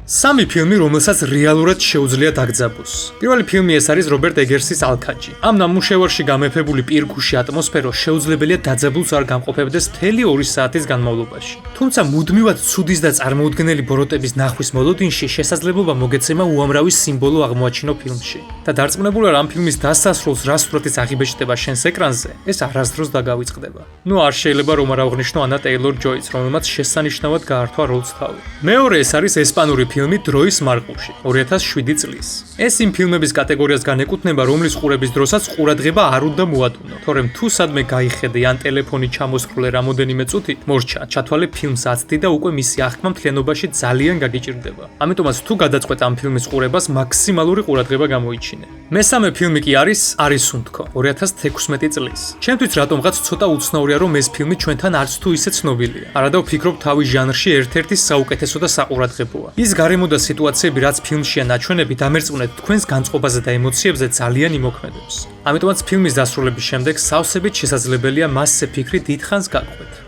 სამი ფილმი, რომელსაც რეალურად შეუძლია დაგძაბოს. პირველი ფილმი ეს არის რობერტ ეგერსის ალქაჯი. ამ ნამუშევარში გამეფებული პირქუში ატმოსფერო შეუძლებელია დაძაბულს არ გამყოფებდეს მთელი 2 საათის განმავლობაში. თუმცა მუდმივად ცუდის და წარმოუდგენელი ბოროტების ნახვის მოლოდინში შესაძლებლობა მოგეცემა უამრავი სიმბოლო აღმოაჩინო ფილმში. და დარწმუნებულა რამ ფილმის დასასრულს რა სურათიც აღიბეჭდება შენს ეკრანზე, ეს არასდროს დაგავიწყდება. ნუ არ შეიძლება რომ არ აღვნიშნო ანა ტეილორ-ჯოიც, რომელმაც შესანიშნავად გაართვა როლს თავი. მეორე ეს არის ესპანური ფილმი დროის მარყუში 2007 წლის. ეს იმ ფილმების კატეგორიას განეკუთვნება, რომლის ყურების დროსაც ყურადღება არ უნდა მოადუნო. თორემ თუ სადმე გაიხედე ან ტელეფონი ჩამოსხრულე რამოდენიმე წუთით, მორჩა, ჩათვალე ფილმს აცდი და უკვე მისი აღქმა მთლიანობაში ძალიან გაგიჭირდება. ამიტომაც თუ გადაწყვეტ ამ ფილმის ყურებას, მაქსიმალური ყურადღება გამოიჩინე. მესამე ფილმი კი არის სუნთქო 2016 წლის. ჩემთვის რატომღაც ცოტა უცნაურია, რომ ეს ფილმი ჩვენთან არც თუ ისე ცნობილია. არადა ვფიქრობ თავი ჟანრში ერთ-ერთი საუკეთესო და საყურადღებოა. ის გარემო და სიტუაციები, რაც ფილმშია ნაჩვენები, დამერწმუნეთ თქვენს განწყობაზე და ემოციებზე ძალიან იმოქმედებს. ამიტომაც ფილმის დასრულების შემდეგ სავსებით შესაძლებელია მასზე ფიქრი დიდხანს გაგვყვეთ.